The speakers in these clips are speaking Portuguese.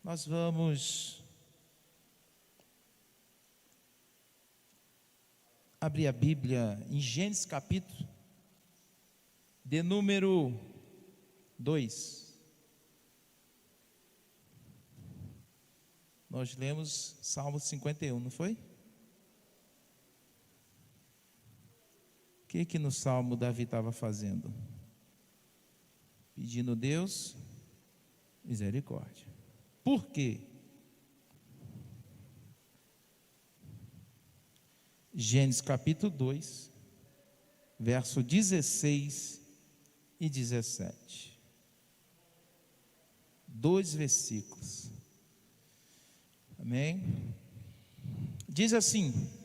Nós vamos abrir a Bíblia em Gênesis capítulo de número 2. Nós lemos Salmo 51, não foi? O que no Salmo Davi estava fazendo? Pedindo a Deus misericórdia. Por quê? Gênesis capítulo 2, verso 16 e 17. 2 versículos. Amém? Diz assim: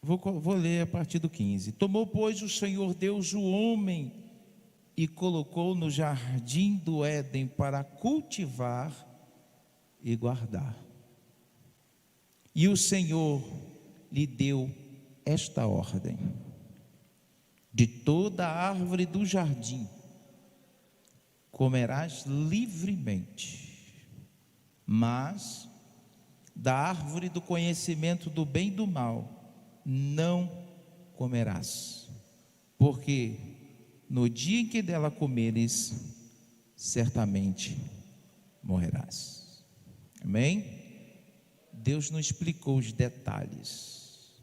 Vou ler a partir do 15. Tomou, pois, o Senhor Deus o homem e colocou no jardim do Éden para cultivar e guardar. E o Senhor lhe deu esta ordem: de toda a árvore do jardim comerás livremente, mas da árvore do conhecimento do bem e do mal não comerás, porque no dia em que dela comeres, certamente morrerás. Amém? Deus não explicou os detalhes,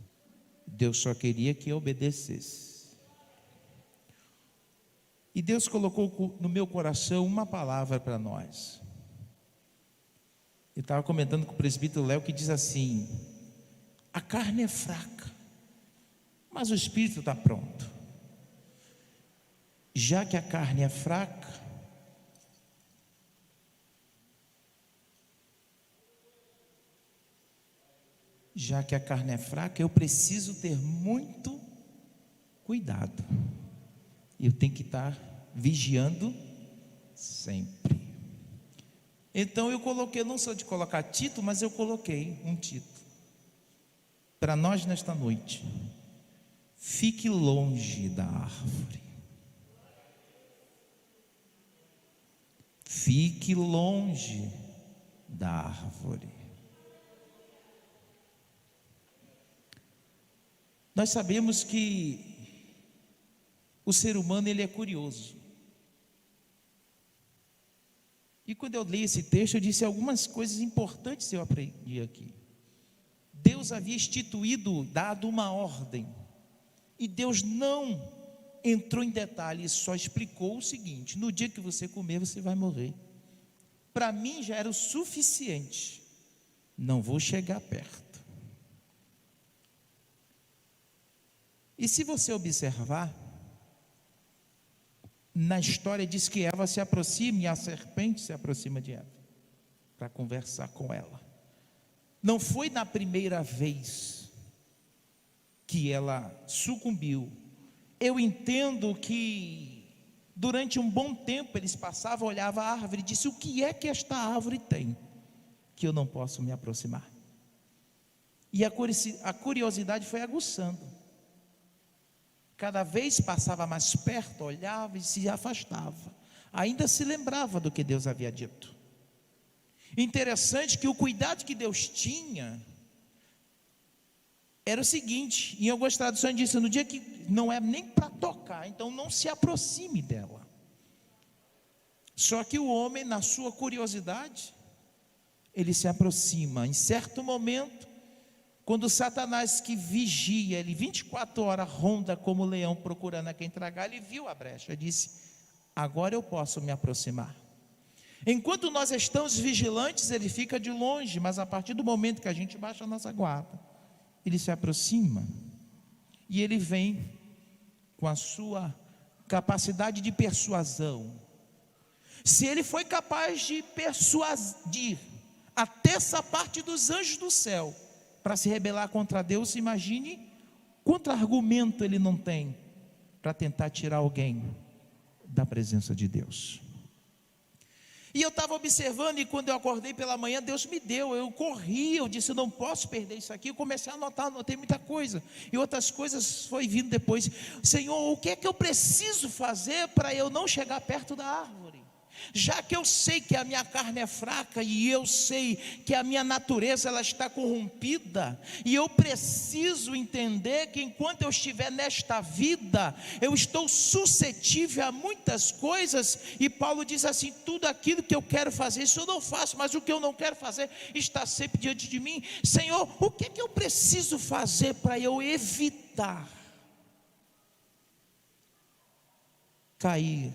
Deus só queria que eu obedecesse. E Deus colocou no meu coração uma palavra para nós. Eu estava comentando com o presbítero Léo, que diz assim: a carne é fraca, mas o espírito está pronto. Já que a carne é fraca, eu preciso ter muito cuidado. Eu tenho que estar vigiando sempre. Então eu coloquei, não sou de colocar título, mas eu coloquei um título para nós nesta noite: fique longe da árvore. Fique longe da árvore. Nós sabemos que o ser humano, ele é curioso. E quando eu li esse texto, eu disse algumas coisas importantes que eu aprendi aqui. Deus havia instituído, dado uma ordem, e Deus não entrou em detalhes, só explicou o seguinte: no dia que você comer, você vai morrer. Para mim já era o suficiente, não vou chegar perto. E se você observar, na história diz que Eva se aproxima e a serpente se aproxima de Eva para conversar com ela. Não foi na primeira vez que ela sucumbiu. Eu entendo que durante um bom tempo eles passavam, olhavam a árvore e disse: o que é que esta árvore tem que eu não posso me aproximar? E a curiosidade foi aguçando. Cada vez passava mais perto, olhava e se afastava. Ainda se lembrava do que Deus havia dito. Interessante que o cuidado que Deus tinha era o seguinte: em algumas traduções diz: no dia que não é nem para tocar, então não se aproxime dela. Só que o homem, na sua curiosidade, ele se aproxima. Em certo momento, quando Satanás, que vigia, ele 24 horas ronda como leão procurando a quem tragar, ele viu a brecha e disse: agora eu posso me aproximar. Enquanto nós estamos vigilantes, ele fica de longe, mas a partir do momento que a gente baixa a nossa guarda, ele se aproxima. E ele vem com a sua capacidade de persuasão. Se ele foi capaz de persuadir até essa parte dos anjos do céu para se rebelar contra Deus, imagine quanto argumento ele não tem para tentar tirar alguém da presença de Deus. E eu estava observando, e quando eu acordei pela manhã, Deus me deu, eu corri, eu disse, eu não posso perder isso aqui. Eu comecei a anotar, anotei muita coisa, e outras coisas foi vindo depois. Senhor, o que é que eu preciso fazer para eu não chegar perto da árvore? Já que eu sei que a minha carne é fraca, e eu sei que a minha natureza ela está corrompida, e eu preciso entender que enquanto eu estiver nesta vida, eu estou suscetível a muitas coisas, e Paulo diz assim, tudo aquilo que eu quero fazer, isso eu não faço, mas o que eu não quero fazer, está sempre diante de mim. Senhor, o que é que eu preciso fazer para eu evitar cair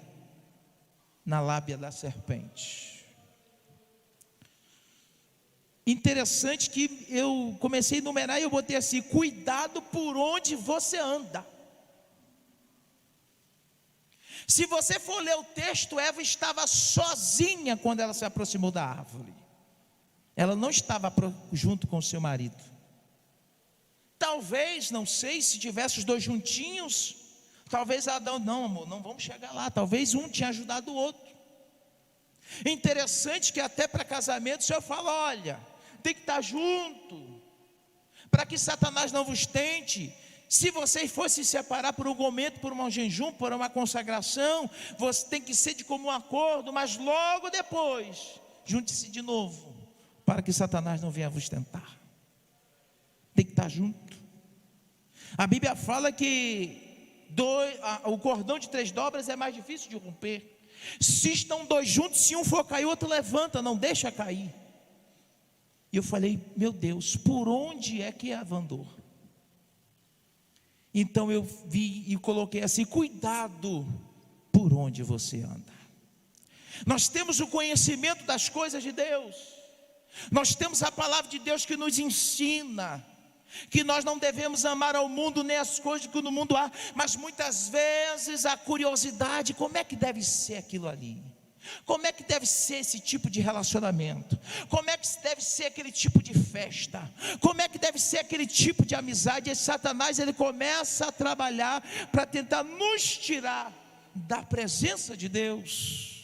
na lábia da serpente? Interessante que eu comecei a enumerar e eu botei assim, cuidado por onde você anda. Se você for ler o texto, Eva estava sozinha quando ela se aproximou da árvore. Ela não estava junto com o seu marido. Talvez, não sei, se tivesse os dois juntinhos, talvez Adão, não amor, não vamos chegar lá. Talvez um tinha ajudado o outro. Interessante que até para casamento o Senhor fala, olha, tem que estar junto, para que Satanás não vos tente. Se vocês fossem se separar por um momento, por um jejum, por uma consagração, você tem que ser de comum acordo, mas logo depois, junte-se de novo, para que Satanás não venha vos tentar. Tem que estar junto. A Bíblia fala que o cordão de 3 dobras é mais difícil de romper. Se estão 2 juntos, se um for cair, o outro levanta, não deixa cair. E eu falei, meu Deus, por onde é que Eva andou? Então eu vi e coloquei assim, cuidado por onde você anda. Nós temos o conhecimento das coisas de Deus, nós temos a palavra de Deus que nos ensina que nós não devemos amar ao mundo nem as coisas que no mundo há, mas muitas vezes a curiosidade, como é que deve ser aquilo ali? Como é que deve ser esse tipo de relacionamento? Como é que deve ser aquele tipo de festa? Como é que deve ser aquele tipo de amizade? E Satanás ele começa a trabalhar para tentar nos tirar da presença de Deus,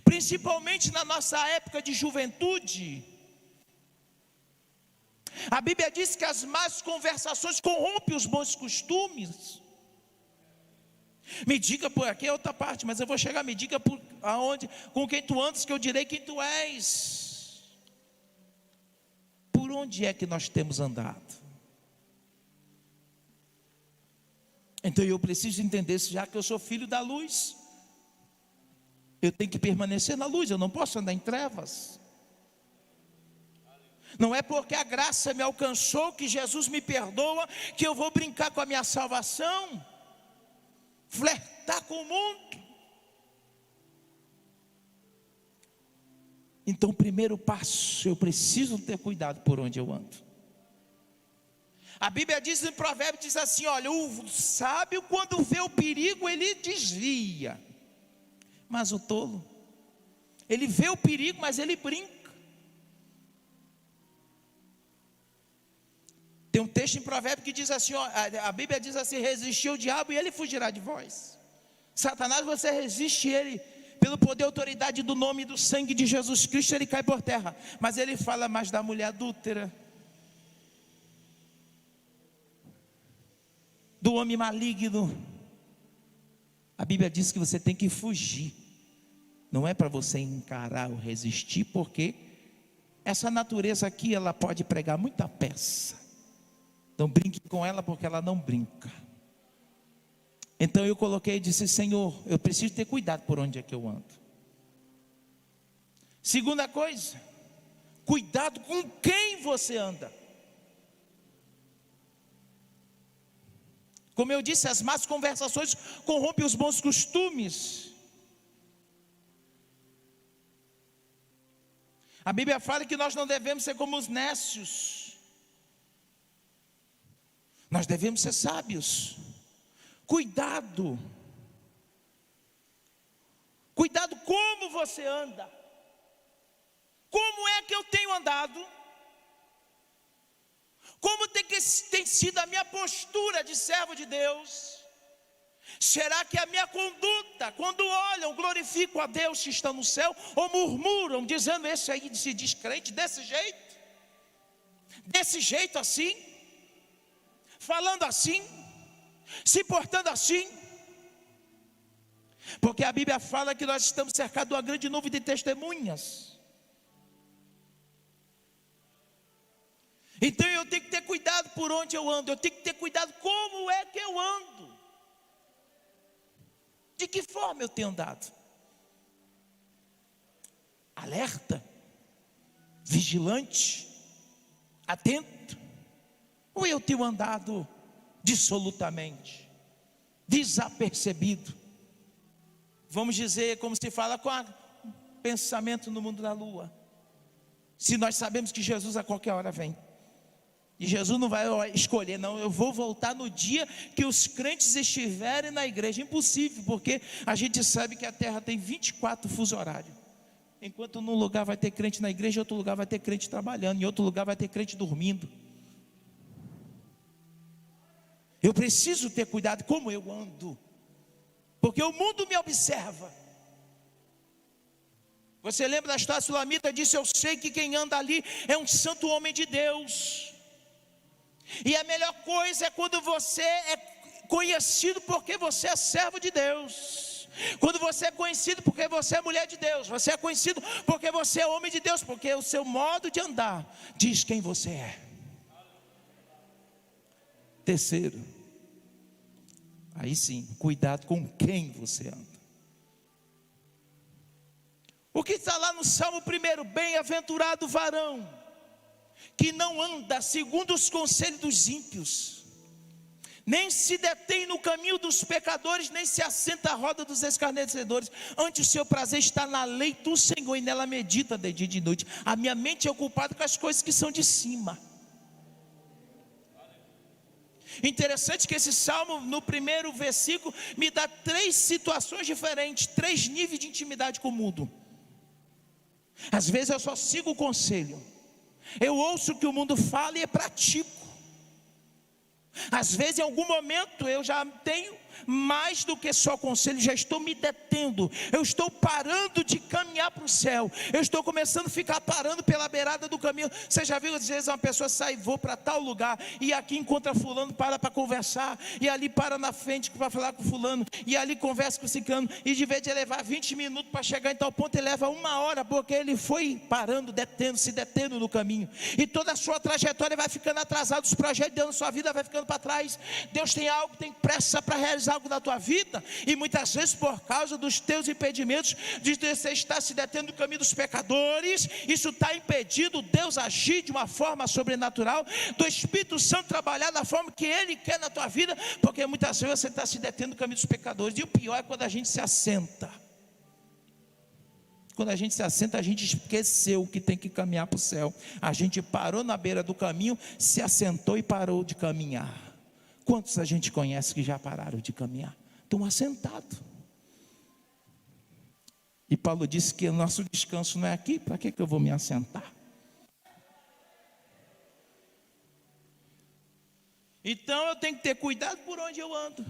principalmente na nossa época de juventude. A Bíblia diz que as más conversações corrompem os bons costumes. Me diga por aqui é outra parte, mas eu vou chegar, me diga por aonde, com quem tu andas, que eu direi quem tu és. Por onde é que nós temos andado? Então eu preciso entender, já que eu sou filho da luz, eu tenho que permanecer na luz, eu não posso andar em trevas. Não é porque a graça me alcançou, que Jesus me perdoa, que eu vou brincar com a minha salvação, flertar com o mundo. Então o primeiro passo, eu preciso ter cuidado por onde eu ando. A Bíblia diz em Provérbios, diz assim, olha, o sábio quando vê o perigo ele desvia, mas o tolo, ele vê o perigo, mas ele brinca. Tem um texto em Provérbios que diz assim, ó, a Bíblia diz assim, resistir ao diabo e ele fugirá de vós. Satanás, você resiste ele, pelo poder e autoridade do nome e do sangue de Jesus Cristo, ele cai por terra. Mas ele fala mais da mulher adúltera, do homem maligno. A Bíblia diz que você tem que fugir. Não é para você encarar ou resistir, porque essa natureza aqui, ela pode pregar muita peça. Não brinque com ela, porque ela não brinca. Então eu coloquei e disse, Senhor, eu preciso ter cuidado por onde é que eu ando. Segunda coisa, cuidado com quem você anda. Como eu disse, as más conversações corrompem os bons costumes. A Bíblia fala que nós não devemos ser como os nécios. Nós devemos ser sábios. Cuidado. Cuidado como você anda. Como é que eu tenho andado? Como tem sido a minha postura de servo de Deus? Será que a minha conduta, quando olham, glorificam a Deus que está no céu, ou murmuram, dizendo: esse aí se diz crente desse jeito assim, falando assim, se portando assim? Porque a Bíblia fala que nós estamos cercados de uma grande nuvem de testemunhas. Então eu tenho que ter cuidado por onde eu ando, eu tenho que ter cuidado como é que eu ando. De que forma eu tenho andado? Alerta, vigilante, atento, ou eu tenho andado dissolutamente, desapercebido? Vamos dizer, como se fala, com pensamento no mundo da lua. Se nós sabemos que Jesus a qualquer hora vem, e Jesus não vai escolher, não, eu vou voltar no dia que os crentes estiverem na igreja. Impossível, porque a gente sabe que a terra tem 24 fuso horários. Enquanto num lugar vai ter crente na igreja, em outro lugar vai ter crente trabalhando, em outro lugar vai ter crente dormindo. Eu preciso ter cuidado como eu ando, porque o mundo me observa. Você lembra da história? Sulamita disse: eu sei que quem anda ali é um santo homem de Deus. E a melhor coisa é quando você é conhecido porque você é servo de Deus. Quando você é conhecido porque você é mulher de Deus. Você é conhecido porque você é homem de Deus, porque o seu modo de andar diz quem você é. Terceiro, aí sim, cuidado com quem você anda. O que está lá no Salmo 1: bem-aventurado o varão que não anda segundo os conselhos dos ímpios, nem se detém no caminho dos pecadores, nem se assenta à roda dos escarnecedores. Antes o seu prazer está na lei do Senhor, e nela medita de dia e de noite. A minha mente é ocupada com as coisas que são de cima. Interessante que esse salmo, no primeiro versículo, me dá 3 situações diferentes, 3 níveis de intimidade com o mundo. Às vezes eu só sigo o conselho, eu ouço o que o mundo fala e pratico. Às vezes em algum momento eu já tenho mais do que só conselho, já estou me detendo, eu estou parando de caminhar para o céu, eu estou começando a ficar parando pela beirada do caminho. Você já viu, às vezes uma pessoa sai: vou para tal lugar, e aqui encontra fulano, para conversar, e ali para na frente para falar com fulano, e ali conversa com ciclano, e de vez de levar 20 minutos para chegar em tal ponto, ele leva 1 hora, porque ele foi parando, se detendo no caminho, e toda a sua trajetória vai ficando atrasada, os projetos de Deus na sua vida vai ficando para trás. Deus tem algo, tem pressa para realizar algo na tua vida, e muitas vezes por causa dos teus impedimentos, de você estar se detendo no caminho dos pecadores, isso está impedindo Deus agir de uma forma sobrenatural, do Espírito Santo trabalhar da forma que Ele quer na tua vida, porque muitas vezes você está se detendo no caminho dos pecadores. E o pior é quando a gente se assenta. Quando a gente se assenta, a gente esqueceu que tem que caminhar para o céu. A gente parou na beira do caminho, se assentou e parou de caminhar. Quantos a gente conhece que já pararam de caminhar? Estão assentados. E Paulo disse que o nosso descanso não é aqui. Para que eu vou me assentar? Então eu tenho que ter cuidado por onde eu ando,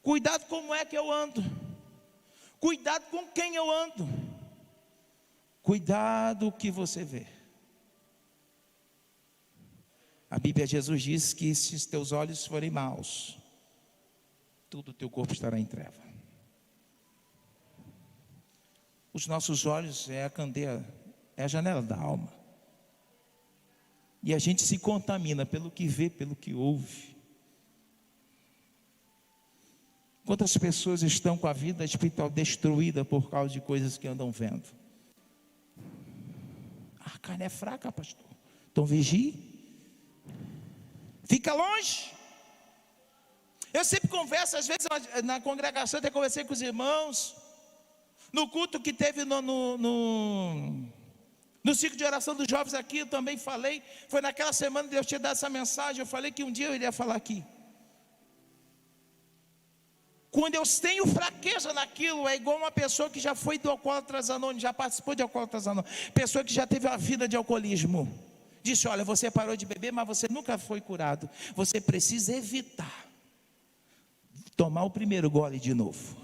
cuidado como é que eu ando, cuidado com quem eu ando, cuidado o que você vê. A Bíblia, Jesus diz que se os teus olhos forem maus, todo o teu corpo estará em treva. Os nossos olhos é a candeia, é a janela da alma. E a gente se contamina pelo que vê, pelo que ouve. Quantas pessoas estão com a vida espiritual destruída por causa de coisas que andam vendo? A carne é fraca, pastor. Então vigie. Fica longe. Eu sempre converso, às vezes na congregação, até conversei com os irmãos, no culto que teve no ciclo de oração dos jovens aqui, eu também falei. Foi naquela semana que Deus tinha dado essa mensagem. Eu falei que um dia eu iria falar aqui. Quando eu tenho fraqueza naquilo, é igual uma pessoa que já foi do Alcoólatras Anônimos, já participou de Alcoólatras Anônimos, pessoa que já teve a vida de alcoolismo. Disse: olha, você parou de beber, mas você nunca foi curado. Você precisa evitar. tomar o primeiro gole de novo.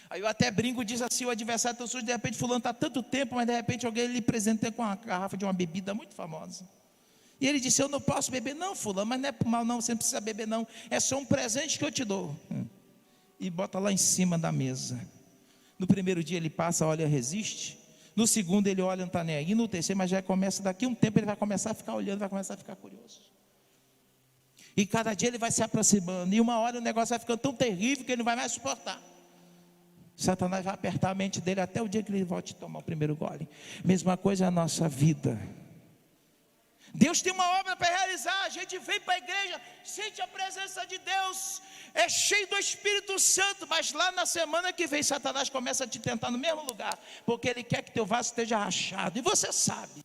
Aí eu até brinco e diz assim: o adversário está sujo, de repente fulano está tanto tempo, mas de repente alguém lhe apresenta com uma garrafa de uma bebida muito famosa. E ele disse: eu não posso beber. Não, fulano, mas não é por mal não, você não precisa beber não, é só um presente que eu te dou. E bota lá em cima da mesa. No primeiro dia ele passa, olha, resiste. No segundo ele olha, não está nem aí. No terceiro, mas já começa, daqui a um tempo ele vai começar a ficar olhando, vai começar a ficar curioso. E cada dia ele vai se aproximando, e uma hora o negócio vai ficando tão terrível que ele não vai mais suportar. Satanás vai apertar a mente dele até o dia que ele volte a tomar o primeiro gole. Mesma coisa é a nossa vida. Deus tem uma obra para realizar. A gente vem para a igreja, sente a presença de Deus, é cheio do Espírito Santo, mas lá na semana que vem Satanás começa a te tentar no mesmo lugar, porque ele quer que teu vaso esteja rachado, e você sabe.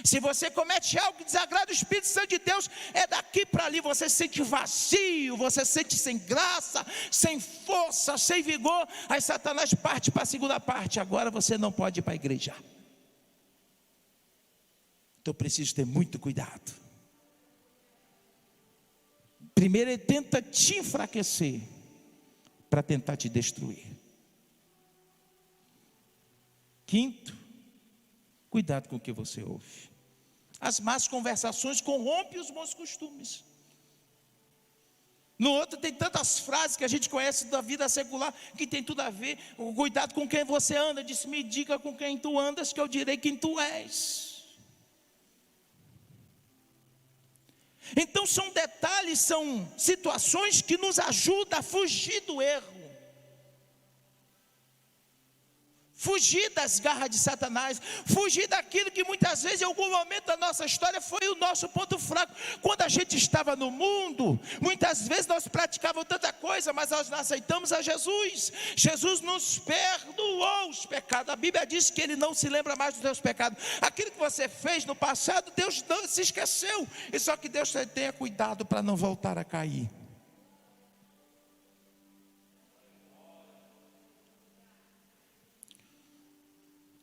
Se você comete algo que desagrada o Espírito Santo de Deus, é daqui para ali, você se sente vazio, você se sente sem graça, sem força, sem vigor. Aí Satanás parte para a segunda parte: agora você não pode ir para a igreja. Então eu preciso ter muito cuidado. Primeiro ele tenta te enfraquecer, para tentar te destruir. Quinto, cuidado com o que você ouve. As más conversações corrompem os bons costumes. No outro tem tantas frases que a gente conhece da vida secular, que tem tudo a ver. Cuidado com quem você anda. Disse: me diga com quem tu andas, que eu direi quem tu és. Então são detalhes, são situações que nos ajudam a fugir do erro, fugir das garras de Satanás, fugir daquilo que muitas vezes em algum momento da nossa história foi o nosso ponto fraco. Quando a gente estava no mundo, muitas vezes nós praticávamos tanta coisa, mas nós não aceitamos a Jesus. Jesus nos perdoou os pecados. A Bíblia diz que Ele não se lembra mais dos teus pecados. Aquilo que você fez no passado, Deus não se esqueceu. E só que Deus tenha cuidado para não voltar a cair.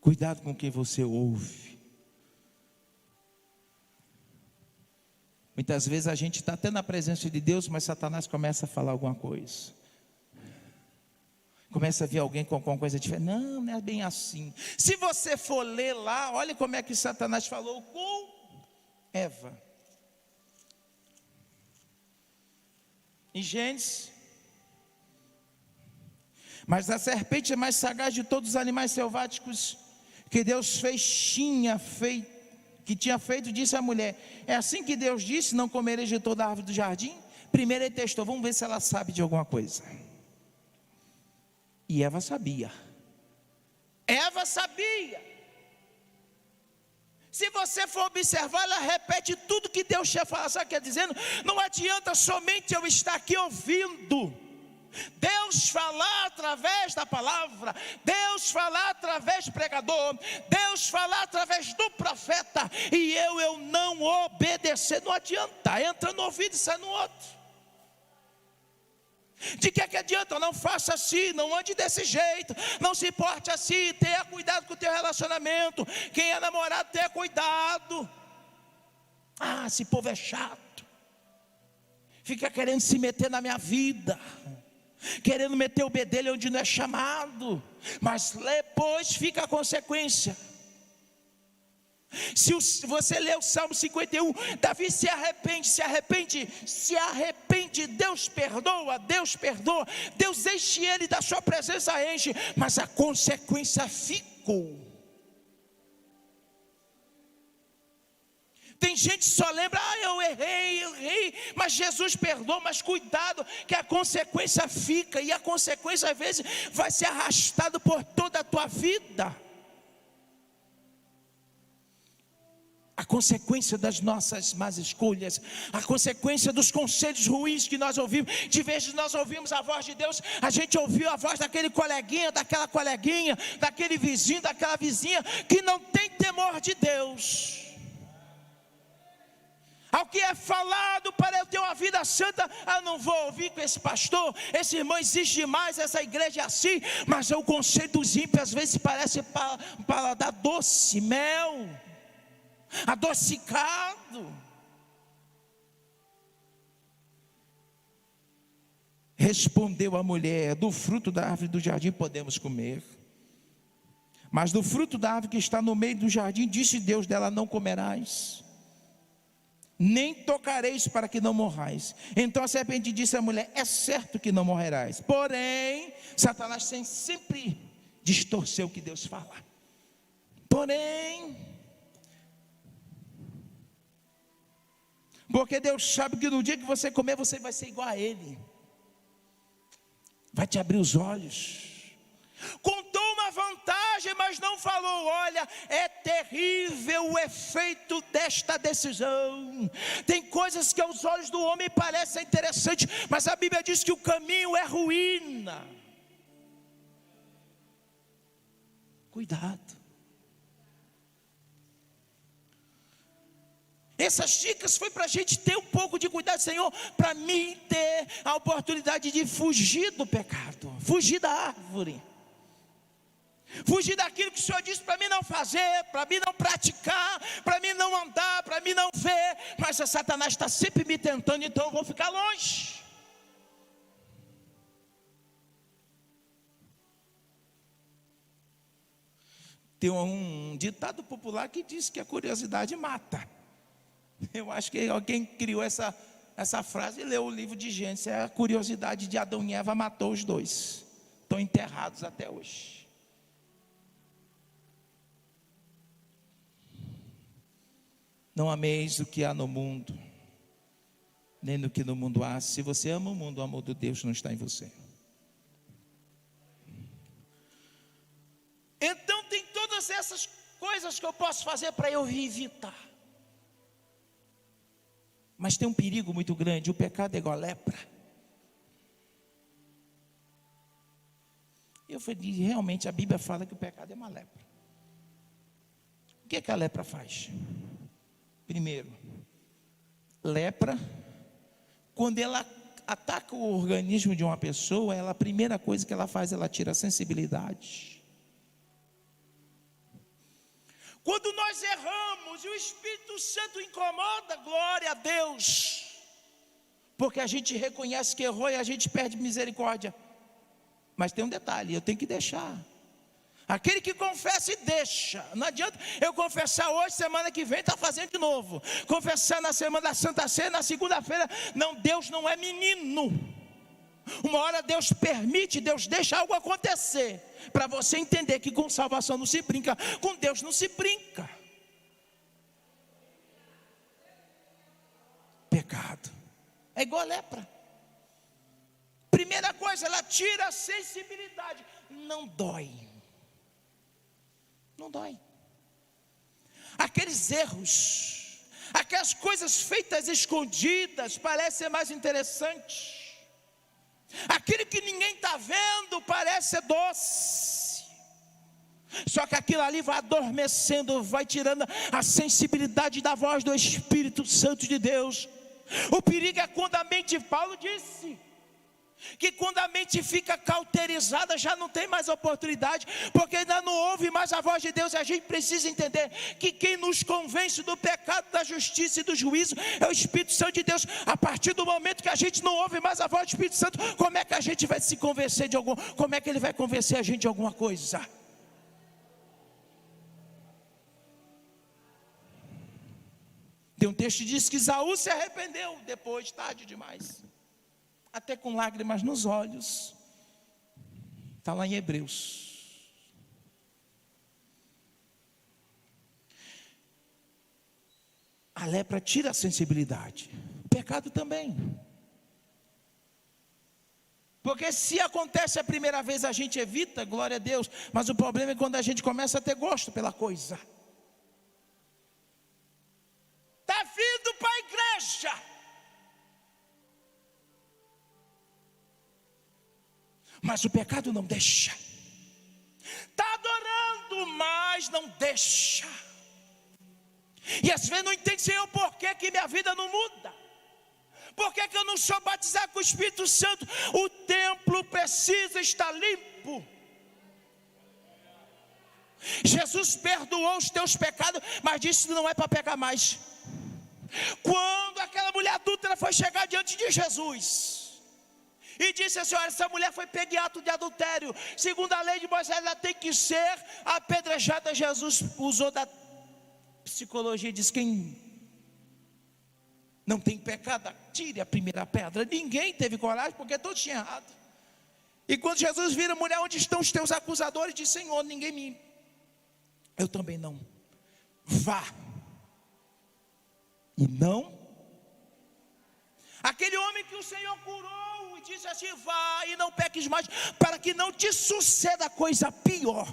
Cuidado com quem você ouve. Muitas vezes a gente está até na presença de Deus, mas Satanás começa a falar alguma coisa. Começa a ver alguém com alguma coisa diferente. Não, não é bem assim. Se você for ler lá, olha como é que Satanás falou com Eva. Em Gênesis: mas a serpente é mais sagaz de todos os animais selváticos que Deus tinha feito, disse à mulher: é assim que Deus disse, não comereis de toda a árvore do jardim? Primeiro ele testou, vamos ver se ela sabe de alguma coisa. E Eva sabia. Eva sabia. Se você for observar, ela repete tudo que Deus tinha falado. Sabe o que é dizendo? Não adianta somente eu estar aqui ouvindo. Deus falar através da palavra, Deus falar através do pregador, Deus falar através do profeta, e eu não obedecer. Não adianta, entra no ouvido e sai no outro. De que adianta? Não faça assim, não ande desse jeito, não se porte assim, tenha cuidado com o teu relacionamento. Quem é namorado, tenha cuidado. Ah, esse povo é chato, fica querendo se meter na minha vida, querendo meter o bedelho onde não é chamado, mas depois fica a consequência. Se você ler o Salmo 51, Davi se arrepende, Deus perdoa, Deus enche ele da sua presença, enche, mas a consequência ficou. Tem gente que só lembra: eu errei, mas Jesus perdoou. Mas cuidado, que a consequência fica, e a consequência às vezes vai ser arrastada por toda a tua vida. A consequência das nossas más escolhas, a consequência dos conselhos ruins que nós ouvimos. De vez de nós ouvimos a voz de Deus, a gente ouviu a voz daquele coleguinha, daquela coleguinha, daquele vizinho, daquela vizinha que não tem temor de Deus. Ao que é falado para eu ter uma vida santa, eu não vou ouvir com esse pastor, esse irmão existe demais, essa igreja é assim. Mas o conselho dos ímpios às vezes parece um paladar doce, mel, adocicado. Respondeu a mulher: do fruto da árvore do jardim podemos comer, mas do fruto da árvore que está no meio do jardim, disse Deus: dela não comerás, nem tocareis, para que não morrais. Então a serpente disse à mulher: é certo que não morrerás. Porém, Satanás sempre distorceu o que Deus fala. Porém, porque Deus sabe que no dia que você comer, você vai ser igual a Ele, vai te abrir os olhos. Contou uma vantagem, mas não falou: olha, é terrível o efeito desta decisão. Tem coisas que aos olhos do homem parecem interessantes, mas a Bíblia diz que o caminho é ruína. Cuidado. Essas dicas foi para a gente ter um pouco de cuidado, Senhor, para mim ter a oportunidade de fugir do pecado, fugir da árvore, fugir daquilo que o Senhor disse para mim não fazer, para mim não praticar, para mim não andar, para mim não ver. Mas a Satanás está sempre me tentando, então eu vou ficar longe. Tem um ditado popular que diz que a curiosidade mata. Eu acho que alguém criou essa frase e leu o livro de Gênesis. A curiosidade de Adão e Eva matou os dois. Estão enterrados até hoje. Não ameis o que há no mundo, nem no que no mundo há. Se você ama o mundo, o amor de Deus não está em você. Então tem todas essas coisas que eu posso fazer para eu evitar. Mas tem um perigo muito grande: o pecado é igual a lepra. Eu falei: realmente a Bíblia fala que o pecado é uma lepra. O que é que a lepra faz? Primeiro, lepra, quando ela ataca o organismo de uma pessoa, a primeira coisa que ela faz, ela tira a sensibilidade. Quando nós erramos e o Espírito Santo incomoda, glória a Deus, porque a gente reconhece que errou e a gente perde misericórdia. Mas tem um detalhe: eu tenho que deixar. Aquele que confessa e deixa. Não adianta eu confessar hoje, semana que vem está fazendo de novo. Confessar na semana da Santa Ceia, na segunda-feira. Não, Deus não é menino. Uma hora Deus permite, Deus deixa algo acontecer, para você entender que com salvação não se brinca, com Deus não se brinca. Pecado é igual a lepra. Primeira coisa, ela tira a sensibilidade. Não dói. Não dói. Aqueles erros, aquelas coisas feitas escondidas, parecem mais interessantes. Aquilo que ninguém está vendo parece ser doce, só que aquilo ali vai adormecendo, vai tirando a sensibilidade da voz do Espírito Santo de Deus. O perigo é quando a mente, Paulo disse, que quando a mente fica cauterizada, já não tem mais oportunidade, porque ainda não ouve mais a voz de Deus. A gente precisa entender que quem nos convence do pecado, da justiça e do juízo é o Espírito Santo de Deus. A partir do momento que a gente não ouve mais a voz do Espírito Santo, como é que a gente vai se convencer de algum? Como é que ele vai convencer a gente de alguma coisa? Tem um texto que diz que Esaú se arrependeu depois, tarde demais, até com lágrimas nos olhos. Está lá em Hebreus. A lepra tira a sensibilidade. O pecado também. Porque se acontece a primeira vez, a gente evita, glória a Deus. Mas o problema é quando a gente começa a ter gosto pela coisa. Está vindo para a igreja, mas o pecado não deixa. Está adorando, mas não deixa. E às vezes não entende, Senhor, por que minha vida não muda? Por que eu não sou batizado com o Espírito Santo? O templo precisa estar limpo. Jesus perdoou os teus pecados, mas disse que não é para pecar mais. Quando aquela mulher adúltera foi chegar diante de Jesus, e disse assim: olha, essa mulher foi pega em ato de adultério, segundo a lei de Moisés, ela tem que ser apedrejada. Jesus usou da psicologia e disse: quem não tem pecado, tire a primeira pedra. Ninguém teve coragem, porque todos tinham errado. E quando Jesus vira: mulher, onde estão os teus acusadores? Diz: Senhor, ninguém me... Eu também não. Vá. E não. Aquele homem que o Senhor curou e disse assim: vá e não peques mais, para que não te suceda coisa pior.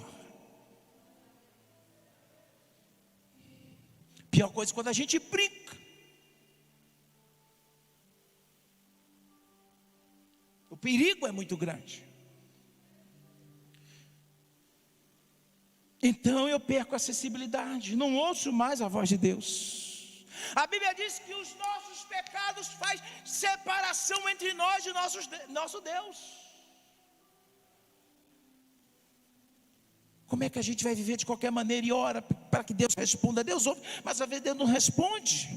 Pior coisa quando a gente brinca. O perigo é muito grande. Então eu perco a acessibilidade, não ouço mais a voz de Deus. A Bíblia diz que os nossos pecados faz separação entre nós e nosso Deus. Como é que a gente vai viver de qualquer maneira e ora para que Deus responda? Deus ouve, mas às vezes Deus não responde.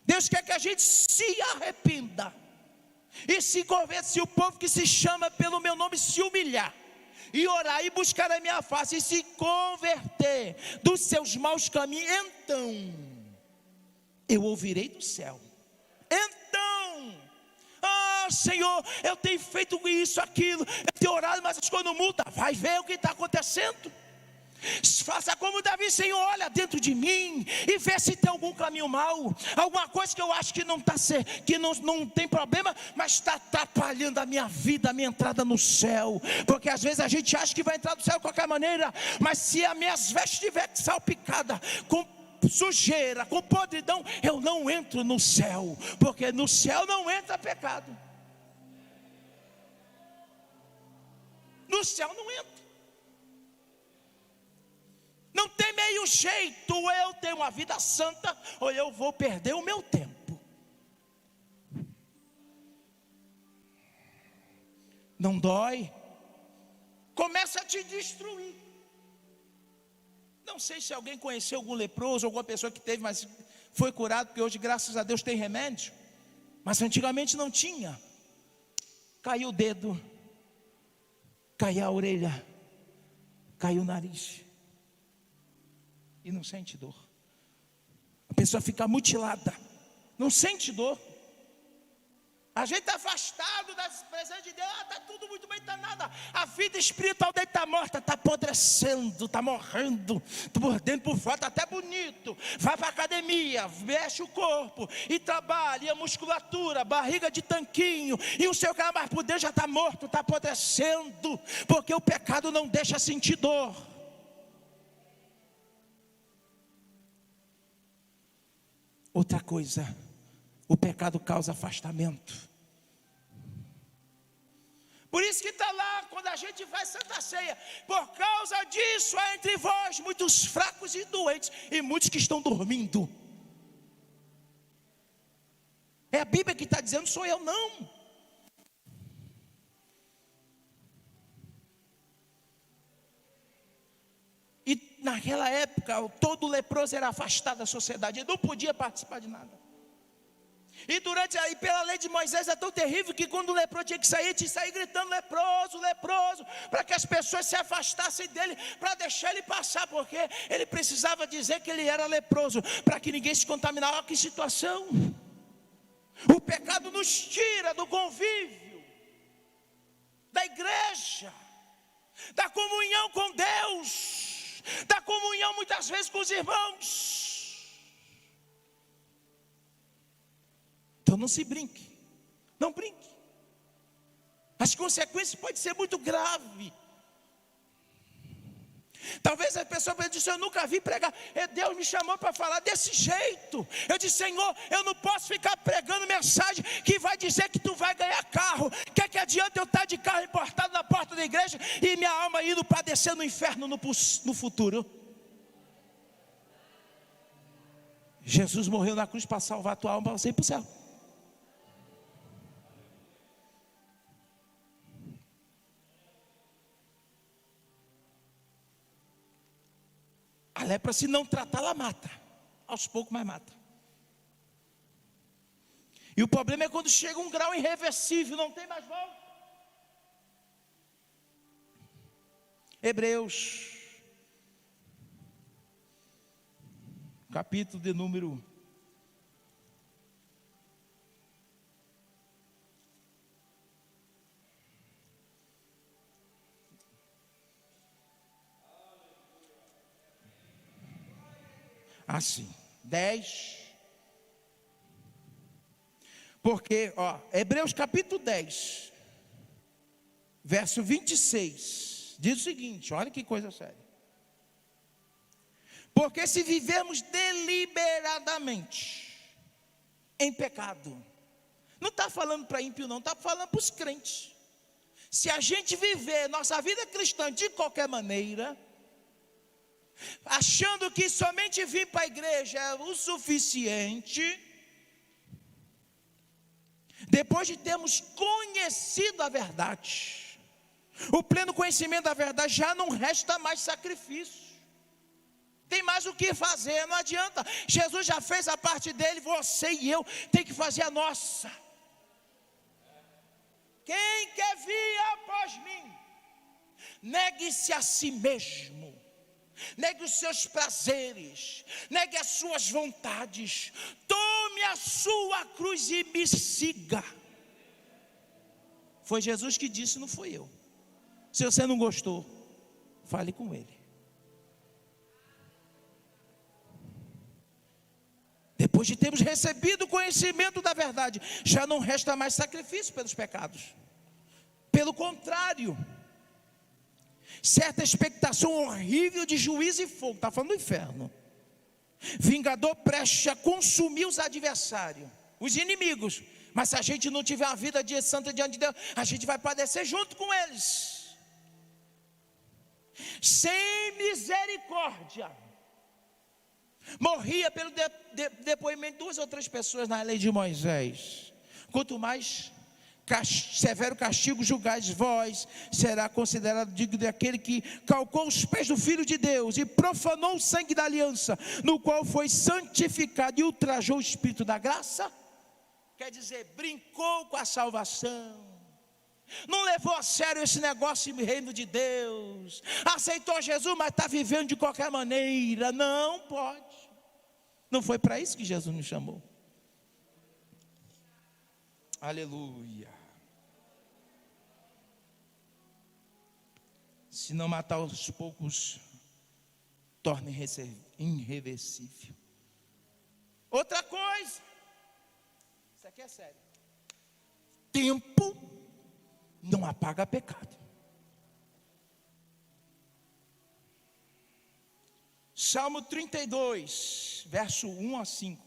Deus quer que a gente se arrependa e se converta. Se o povo que se chama pelo meu nome se humilhar e orar e buscar a minha face e se converter dos seus maus caminhos, então eu ouvirei do céu. Então, Senhor, eu tenho feito isso, aquilo, eu tenho orado, mas as coisas não mudam. Vai ver o que está acontecendo. Faça como Davi: Senhor, olha dentro de mim e vê se tem algum caminho mau, alguma coisa que eu acho que não está certo, que não tem problema, mas está atrapalhando a minha vida, a minha entrada no céu. Porque às vezes a gente acha que vai entrar no céu de qualquer maneira, mas se as minhas vestes estiverem salpicadas com sujeira, com podridão, eu não entro no céu, porque no céu não entra pecado. No céu não entra. Não tem meio jeito: ou eu tenho uma vida santa, ou eu vou perder o meu tempo. Não dói? Começa a te destruir. Não sei se alguém conheceu algum leproso, alguma pessoa que teve, mas foi curado, porque hoje, graças a Deus, tem remédio. Mas antigamente não tinha. Caiu o dedo, caiu a orelha, caiu o nariz, e não sente dor. A pessoa fica mutilada, não sente dor. A gente está afastado das presenças de Deus. Está tudo muito bem, está nada. A vida espiritual dele está morta, está apodrecendo, está morrendo, por dentro, por fora, está até bonito. Vai para a academia, mexe o corpo e trabalha, e a musculatura, barriga de tanquinho, e o seu cara, mas por dentro já está morto, está apodrecendo, porque o pecado não deixa sentir dor. Outra coisa: o pecado causa afastamento. Por isso que está lá, quando a gente faz Santa Ceia: por causa disso há entre vós muitos fracos e doentes, e muitos que estão dormindo. É a Bíblia que está dizendo, sou eu não. E naquela época, todo leproso era afastado da sociedade, ele não podia participar de nada. E pela lei de Moisés é tão terrível que quando o leproso tinha que sair gritando: leproso, leproso, para que as pessoas se afastassem dele, para deixar ele passar, porque ele precisava dizer que ele era leproso, para que ninguém se contaminasse. Olha que situação! O pecado nos tira do convívio, da igreja, da comunhão com Deus, da comunhão muitas vezes com os irmãos. Então não se brinque, não brinque. As consequências podem ser muito graves. Talvez a pessoa disse: eu nunca vi pregar. Deus me chamou para falar desse jeito. Eu disse: Senhor, eu não posso ficar pregando mensagem que vai dizer que tu vai ganhar carro. Que adianta eu estar de carro importado na porta da igreja e minha alma indo padecer no inferno no futuro? Jesus morreu na cruz para salvar a tua alma, para você ir para o céu. A lepra, se não tratar, ela mata. Aos poucos, mas mata. E E o problema é quando chega um grau irreversível, não tem mais volta. Hebreus, capítulo de número 10. Porque, Hebreus capítulo 10, verso 26, diz o seguinte, olha que coisa séria. Porque se vivemos deliberadamente em pecado, não está falando para ímpio não, está falando para os crentes. Se a gente viver nossa vida cristã de qualquer maneira, achando que somente vir para a igreja é o suficiente, depois de termos conhecido a verdade, o pleno conhecimento da verdade, já não resta mais sacrifício, tem mais o que fazer, não adianta. Jesus já fez a parte dele, você e eu tem que fazer a nossa. Quem quer vir após mim, negue-se a si mesmo, negue os seus prazeres, negue as suas vontades, tome a sua cruz e me siga. Foi Jesus que disse, não fui eu. Se você não gostou, fale com ele. Depois de termos recebido o conhecimento da verdade, já não resta mais sacrifício pelos pecados. Pelo contrário, certa expectação horrível de juízo e fogo, está falando do inferno, vingador prestes a consumir os adversários, os inimigos. Mas se a gente não tiver uma vida de santa diante de Deus, a gente vai padecer junto com eles, sem misericórdia. Morria pelo depoimento de 2 ou 3 pessoas na lei de Moisés. Quanto mais severo castigo julgais vós, será considerado digno daquele que calcou os pés do Filho de Deus e profanou o sangue da aliança, no qual foi santificado e ultrajou o Espírito da graça. Quer dizer, brincou com a salvação, não levou a sério esse negócio do reino de Deus, aceitou Jesus, mas está vivendo de qualquer maneira. Não pode, não foi para isso que Jesus nos chamou. Aleluia. Se não matar aos poucos, torna irreversível. Outra coisa, isso aqui é sério, tempo não apaga pecado. Salmo 32, verso 1 a 5.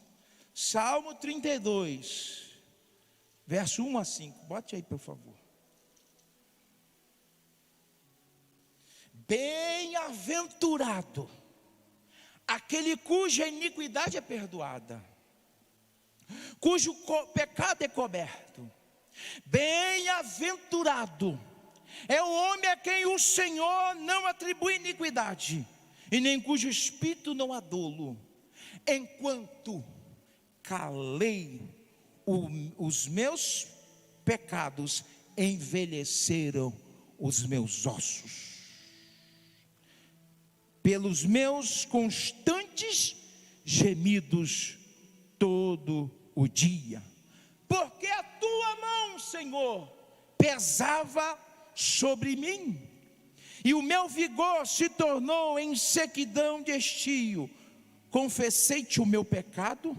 Salmo 32, verso 1 a 5. Bote aí, por favor. Bem-aventurado aquele cuja iniquidade é perdoada, cujo pecado é coberto. Bem-aventurado é o homem a quem o Senhor não atribui iniquidade, e nem cujo espírito não há dolo. Enquanto calei, os meus pecados envelheceram os meus ossos, pelos meus constantes gemidos todo o dia. Porque a tua mão, Senhor, pesava sobre mim, e o meu vigor se tornou em sequidão de estio. Confessei-te o meu pecado,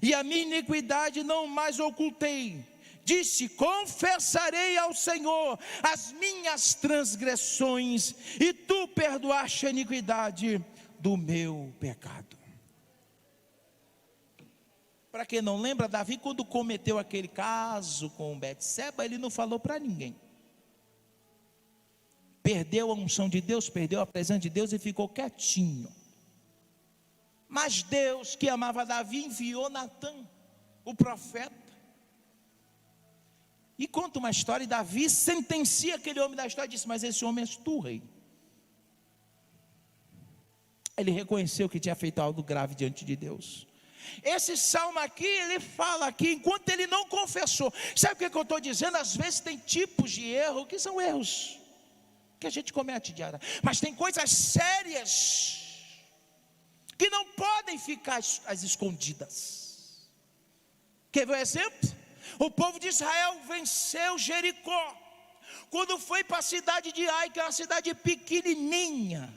e a minha iniquidade não mais ocultei. Disse, confessarei ao Senhor as minhas transgressões, e tu perdoaste a iniquidade do meu pecado. Para quem não lembra, Davi, quando cometeu aquele caso com Betseba, ele não falou para ninguém. Perdeu a unção de Deus, perdeu a presença de Deus e ficou quietinho. Mas Deus, que amava Davi, enviou Natã, o profeta, e conta uma história, e Davi sentencia aquele homem da história e disse, mas esse homem és tu, rei. Ele reconheceu que tinha feito algo grave diante de Deus. Esse salmo aqui, ele fala que enquanto ele não confessou, sabe o que eu estou dizendo? Às vezes tem tipos de erro que são erros que a gente comete diariamente, mas tem coisas sérias que não podem ficar as escondidas. Quer ver um exemplo? O povo de Israel venceu Jericó, quando foi para a cidade de Ai, que é uma cidade pequenininha.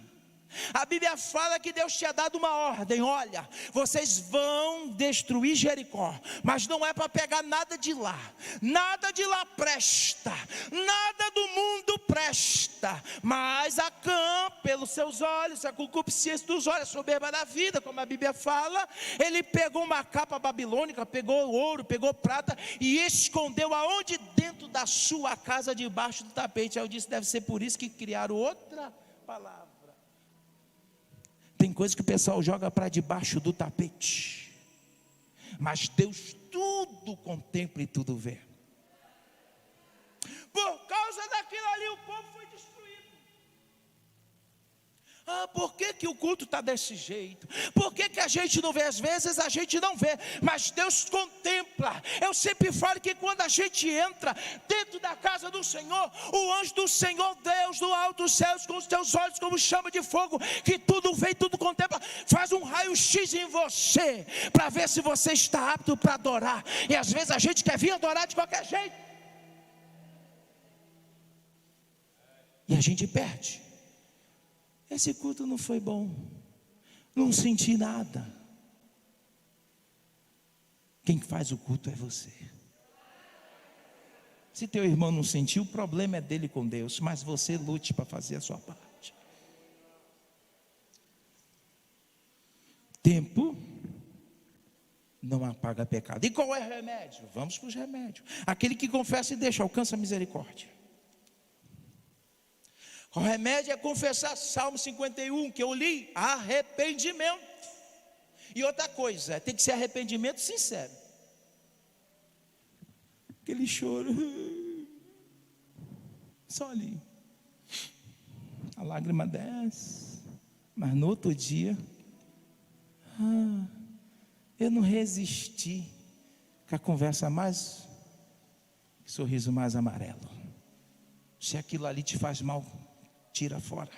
A Bíblia fala que Deus tinha dado uma ordem: olha, vocês vão destruir Jericó, mas não é para pegar nada de lá presta, nada do mundo presta, mas Acã, pelos seus olhos, a concupiscência dos olhos, a soberba da vida, como a Bíblia fala, ele pegou uma capa babilônica, pegou ouro, pegou prata e escondeu aonde? Dentro da sua casa, debaixo do tapete. Aí eu disse: deve ser por isso que criaram outra palavra. Tem coisa que o pessoal joga para debaixo do tapete, mas Deus tudo contempla e tudo vê. Por causa daquilo ali, o povo foi destruído. Por que o culto está desse jeito? Por que a gente não vê? Às vezes a gente não vê, mas Deus contempla. Eu sempre falo que quando a gente entra dentro da casa do Senhor, o anjo do Senhor, Deus do alto dos céus, com os teus olhos como chama de fogo, que tudo vê, tudo contempla, faz um raio-x em você, para ver se você está apto para adorar. E às vezes a gente quer vir adorar de qualquer jeito, e a gente perde. Esse culto não foi bom, não senti nada. Quem faz o culto é você. Se teu irmão não sentiu, o problema é dele com Deus, mas você lute para fazer a sua parte. Tempo não apaga pecado. E qual é o remédio? Vamos para os remédios. Aquele que confessa e deixa, alcança a misericórdia. O remédio é confessar. Salmo 51, que eu li: arrependimento. E outra coisa, tem que ser arrependimento sincero. Aquele choro, só ali, a lágrima desce, mas no outro dia, eu não resisti, com a conversa mais, sorriso mais amarelo. Se aquilo ali te faz mal, tira fora.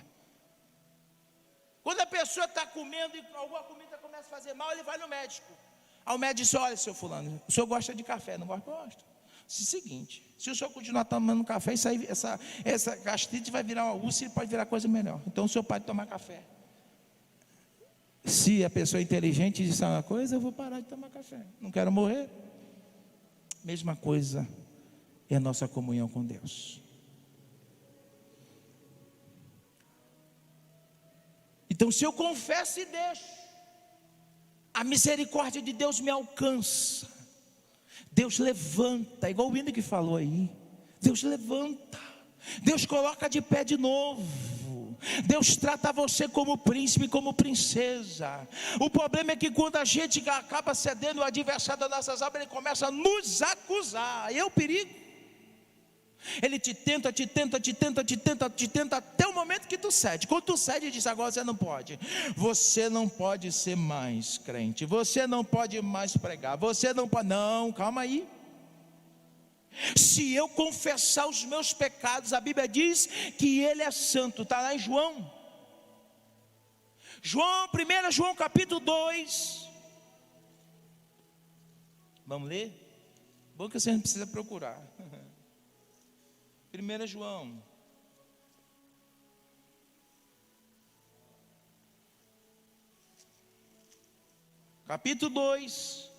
Quando a pessoa está comendo e alguma comida começa a fazer mal, ele vai no médico. Aí o médico diz: olha, seu fulano, o senhor gosta de café? Não gosta? Gosta. Diz o seguinte: se o senhor continuar tomando café, isso aí, essa gastrite vai virar uma úlcera e pode virar coisa melhor. Então o senhor pode tomar café. Se a pessoa é inteligente disser uma coisa, eu vou parar de tomar café. Não quero morrer. Mesma coisa é a nossa comunhão com Deus. Então, se eu confesso e deixo, a misericórdia de Deus me alcança. Deus levanta, igual o hino que falou aí. Deus levanta, Deus coloca de pé de novo. Deus trata você como príncipe, como princesa. O problema é que quando a gente acaba cedendo, o adversário das nossas almas, ele começa a nos acusar. E é o perigo. Ele te tenta até o momento que tu cede. Quando tu cede, ele diz: agora você não pode. Você não pode ser mais crente. Você não pode mais pregar. Você não pode. Não, calma aí. Se eu confessar os meus pecados, a Bíblia diz que Ele é santo. Está lá em João. 1 João capítulo 2. Vamos ler? Bom que você não precisa procurar. 1 João, capítulo 2,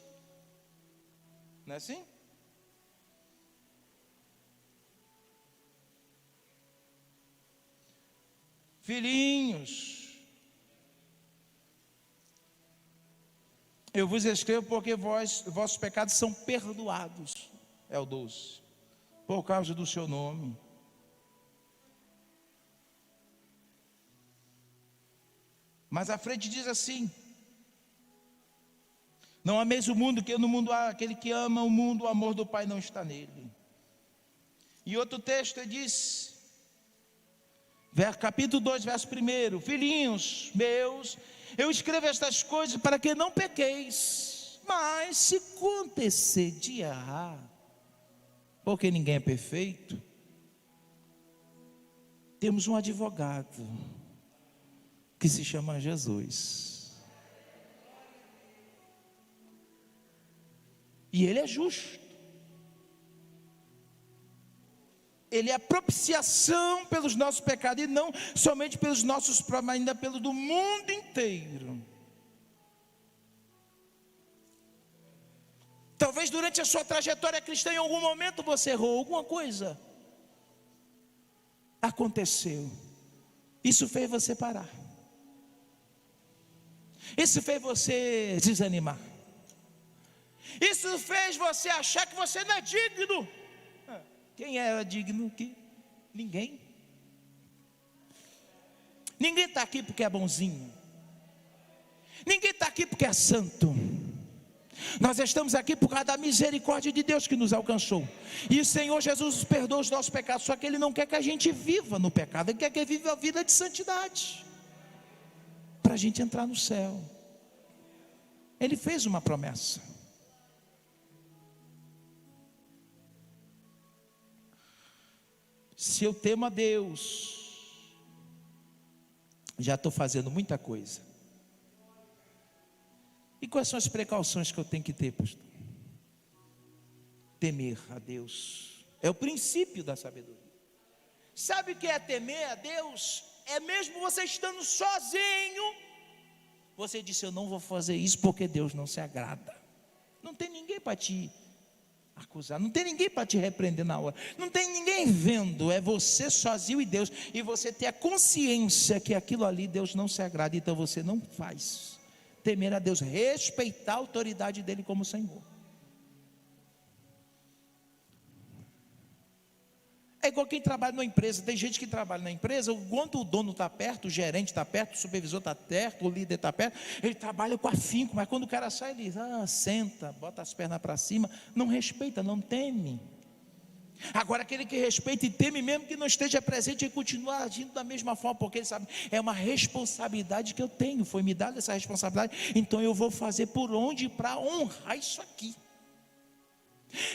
não é assim? Filhinhos, eu vos escrevo porque vossos pecados são perdoados, é o 12, por causa do seu nome. Mas à frente diz assim: não ameis o mundo, que no mundo há aquele que ama o mundo, o amor do Pai não está nele. E outro texto diz, capítulo 2, verso 1: filhinhos meus, eu escrevo estas coisas para que não pequeis. Mas se acontecer de errar, porque ninguém é perfeito, temos um advogado que se chama Jesus. E ele é justo. Ele é a propiciação pelos nossos pecados, e não somente pelos nossos próprios, mas ainda pelo do mundo inteiro. Talvez durante a sua trajetória cristã, em algum momento você errou, alguma coisa aconteceu. Isso fez você parar. Isso fez você desanimar. Isso fez você achar que você não é digno. Quem era digno aqui? Ninguém. Ninguém está aqui porque é bonzinho. Ninguém está aqui porque é santo. Nós estamos aqui por causa da misericórdia de Deus que nos alcançou. E o Senhor Jesus perdoa os nossos pecados. Só que Ele não quer que a gente viva no pecado. Ele quer que viva a vida de santidade, para a gente entrar no céu. Ele fez uma promessa. Se eu temo a Deus, já estou fazendo muita coisa. E quais são as precauções que eu tenho que ter, pastor? Temer a Deus é o princípio da sabedoria. Sabe o que é temer a Deus? É mesmo você estando sozinho, você disse: eu não vou fazer isso porque Deus não se agrada. Não tem ninguém para te acusar, não tem ninguém para te repreender na hora, não tem ninguém vendo, é você sozinho e Deus, e você ter a consciência que aquilo ali Deus não se agrada, então você não faz. Temer a Deus, respeitar a autoridade dele como Senhor. É igual quem trabalha numa empresa. Tem gente que trabalha na empresa, quando o dono está perto, o gerente está perto, o supervisor está perto, o líder está perto, ele trabalha com afinco, mas quando o cara sai, ele diz: senta, bota as pernas para cima, não respeita, não teme. Agora aquele que respeita e teme, mesmo que não esteja presente, ele continua agindo da mesma forma, porque ele sabe, é uma responsabilidade que eu tenho, foi me dada essa responsabilidade, então eu vou fazer por onde para honrar isso aqui.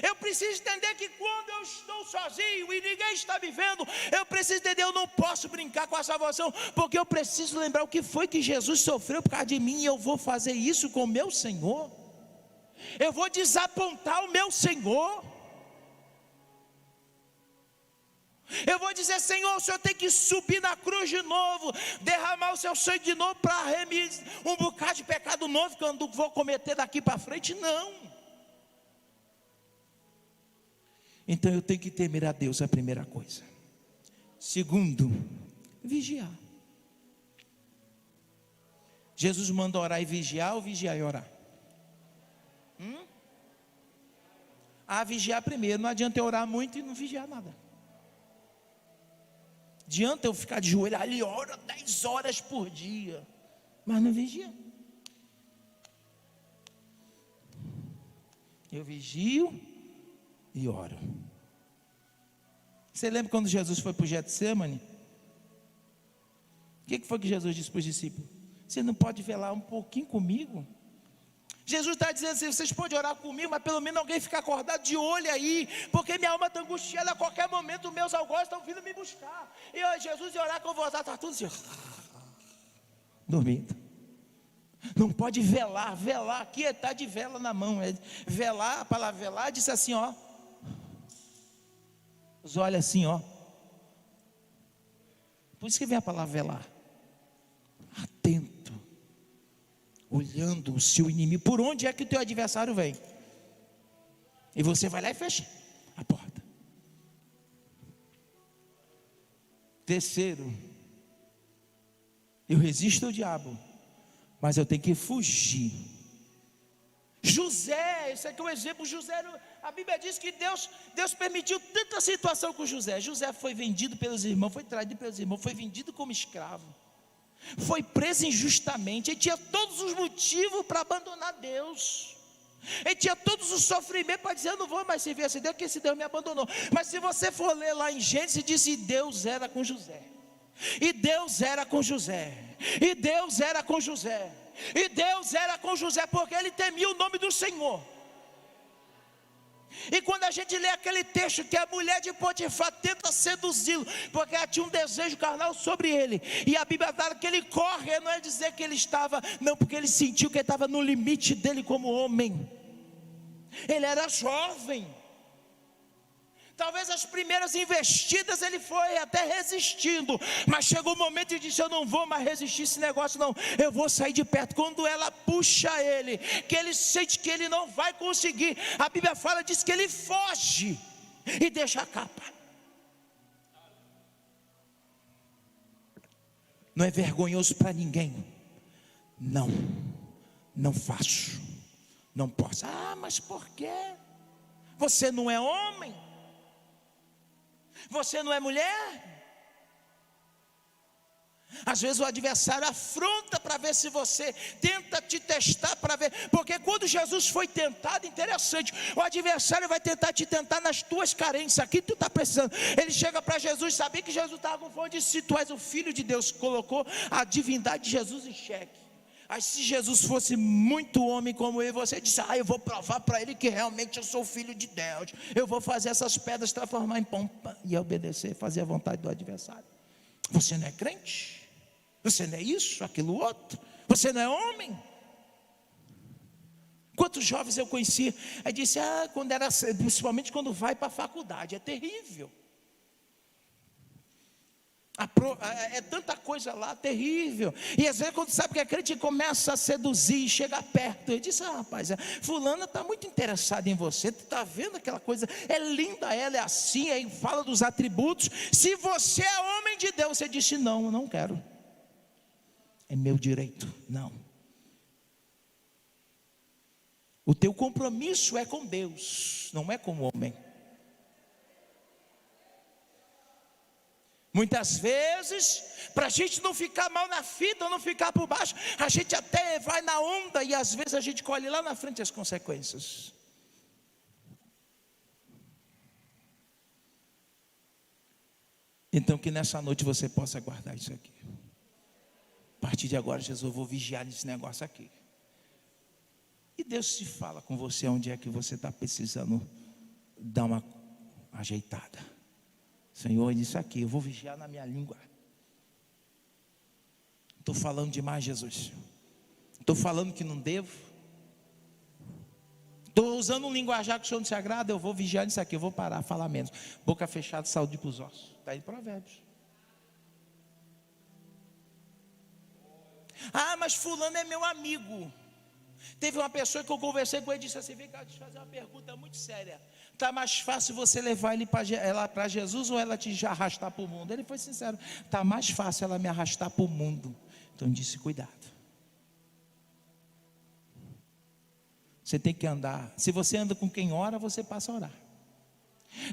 Eu preciso entender que quando eu estou sozinho e ninguém está me vendo, eu preciso entender, eu não posso brincar com a salvação, porque eu preciso lembrar o que foi que Jesus sofreu por causa de mim, e eu vou fazer isso com o meu Senhor. Eu vou desapontar o meu Senhor. Eu vou dizer: Senhor, o Senhor tem que subir na cruz de novo, derramar o seu sangue de novo para remir um bocado de pecado novo que eu não vou cometer daqui para frente. Não. Então eu tenho que temer a Deus, é a primeira coisa. Segundo, vigiar. Jesus manda orar e vigiar, ou vigiar e orar? Vigiar primeiro. Não adianta eu orar muito e não vigiar nada. Adianta eu ficar de joelho ali, ora 10 horas por dia, mas não vigia. Eu vigio e oro. Você lembra quando Jesus foi para o Getsemane? O que foi que Jesus disse para os discípulos? Você não pode velar um pouquinho comigo? Jesus está dizendo assim: vocês podem orar comigo, mas pelo menos alguém fica acordado de olho aí, porque minha alma está angustiada, a qualquer momento os meus algozes estão vindo me buscar, e eu, Jesus, ia orar com você, está tudo assim, dormindo. Não pode velar, aqui está de vela na mão, velar, a palavra velar, disse assim, os olhos assim, por isso que vem a palavra velar, atento, olhando o seu inimigo, por onde é que o teu adversário vem, e você vai lá e fecha a porta. Terceiro, eu resisto ao diabo, mas eu tenho que fugir. José, esse aqui é um exemplo. José, a Bíblia diz que Deus permitiu tanta situação com José. José foi vendido pelos irmãos, foi traído pelos irmãos, foi vendido como escravo, foi preso injustamente. Ele tinha todos os motivos para abandonar Deus, ele tinha todos os sofrimentos para dizer: eu não vou mais servir a esse Deus, porque esse Deus me abandonou. Mas se você for ler lá em Gênesis, diz que Deus era com José, e Deus era com José, e Deus era com José. E Deus era com José porque ele temia o nome do Senhor. E quando a gente lê aquele texto que a mulher de Potifar tenta seduzi-lo, porque ela tinha um desejo carnal sobre ele, e a Bíblia fala que ele corre, não é dizer que ele estava, não, porque ele sentiu que ele estava no limite dele como homem. Ele era jovem. Talvez as primeiras investidas ele foi até resistindo, mas chegou o momento e disse: eu não vou mais resistir esse negócio não, eu vou sair de perto. Quando ela puxa ele, que ele sente que ele não vai conseguir, a Bíblia fala, diz que ele foge e deixa a capa. Não é vergonhoso para ninguém. Não faço, não posso. Ah, mas por quê? Você não é homem? Você não é mulher? Às vezes o adversário afronta para ver se você tenta te testar para ver, porque quando Jesus foi tentado, interessante, o adversário vai tentar te tentar nas tuas carências, aqui tu está precisando. Ele chega para Jesus, sabia que Jesus estava com fome, disse: se tu és o Filho de Deus, colocou a divindade de Jesus em xeque. Aí se Jesus fosse muito homem como eu, você disse: eu vou provar para ele que realmente eu sou filho de Deus, eu vou fazer essas pedras transformar em pão, e obedecer, fazer a vontade do adversário. Você não é crente? Você não é isso, aquilo outro? Você não é homem? Quantos jovens eu conheci, aí disse: quando era, principalmente quando vai para a faculdade, é terrível. É tanta coisa lá, terrível. E às vezes quando sabe que é crente, começa a seduzir, chega perto, ele diz: rapaz, fulana está muito interessada em você, tu está vendo aquela coisa, é linda, ela é assim, aí fala dos atributos. Se você é homem de Deus, você disse: não, eu não quero, é meu direito. Não, o teu compromisso é com Deus, não é com o homem. Muitas vezes, para a gente não ficar mal na fita, não ficar por baixo, a gente até vai na onda, e às vezes a gente colhe lá na frente as consequências. Então que nessa noite você possa guardar isso aqui. A partir de agora, Jesus, eu vou vigiar nesse negócio aqui. E Deus se fala com você onde é que você está precisando dar uma ajeitada. Senhor, isso aqui, eu vou vigiar na minha língua. Estou falando demais, Jesus. Estou falando que não devo. Estou usando um linguajar que o Senhor não se agrada. Eu vou vigiar nisso aqui, eu vou parar, falar menos. Boca fechada, saúde para os ossos. Está aí em Provérbios. Mas fulano é meu amigo. Teve uma pessoa que eu conversei com ele e disse assim: vem cá, deixa eu fazer uma pergunta muito séria. Está mais fácil você levar ela para Jesus ou ela te arrastar para o mundo? Ele foi sincero: está mais fácil ela me arrastar para o mundo. Então eu disse: cuidado. Você tem que andar. Se você anda com quem ora, você passa a orar.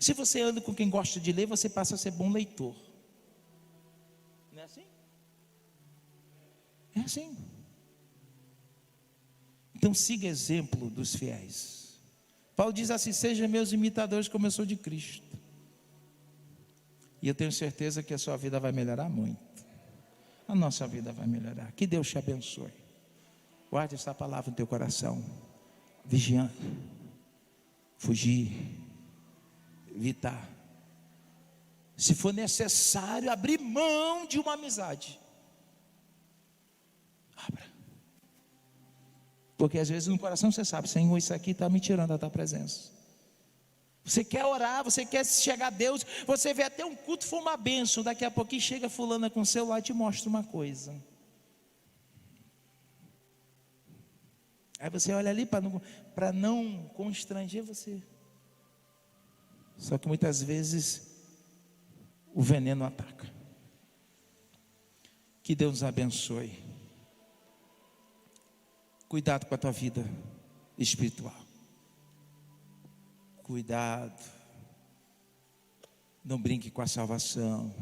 Se você anda com quem gosta de ler, você passa a ser bom leitor. Não é assim? É assim. Então siga exemplo dos fiéis. Paulo diz assim: sejam meus imitadores como eu sou de Cristo. E eu tenho certeza que a sua vida vai melhorar muito. A nossa vida vai melhorar. Que Deus te abençoe. Guarde essa palavra no teu coração. Vigiando, fugir, evitar. Se for necessário abrir mão de uma amizade, abra. Porque às vezes no coração você sabe: Senhor, isso aqui está me tirando da tua presença. Você quer orar, você quer chegar a Deus, você vê até um culto, foi uma bênção. Daqui a pouquinho chega fulana com o celular e te mostra uma coisa. Aí você olha ali para não constranger você. Só que muitas vezes o veneno ataca. Que Deus nos abençoe. Cuidado com a tua vida espiritual. Cuidado. Não brinque com a salvação.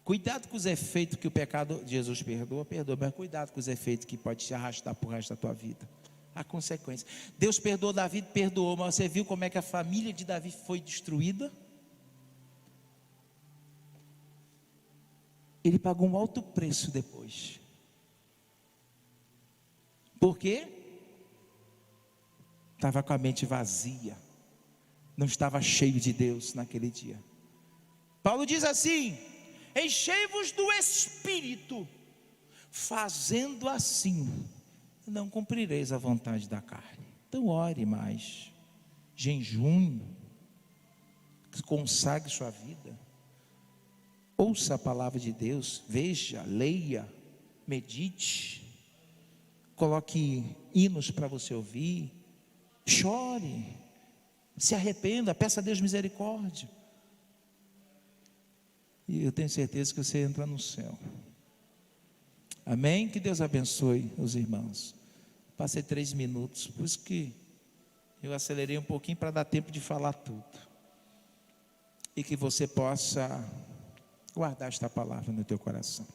Cuidado com os efeitos que o pecado, Jesus perdoa, mas cuidado com os efeitos que pode te arrastar por resto da tua vida. A consequência. Deus perdoou Davi, perdoou, mas você viu como é que a família de Davi foi destruída? Ele pagou um alto preço depois. Por quê? Estava com a mente vazia, não estava cheio de Deus naquele dia. Paulo diz assim: enchei-vos do Espírito, fazendo assim, não cumprireis a vontade da carne. Então ore mais, jejum, consagre sua vida, ouça a palavra de Deus, veja, leia, medite, coloque hinos para você ouvir, chore, se arrependa, peça a Deus misericórdia, e eu tenho certeza que você entra no céu. Amém? Que Deus abençoe os irmãos. Passei 3 minutos, por isso que eu acelerei um pouquinho para dar tempo de falar tudo. E que você possa guardar esta palavra no teu coração.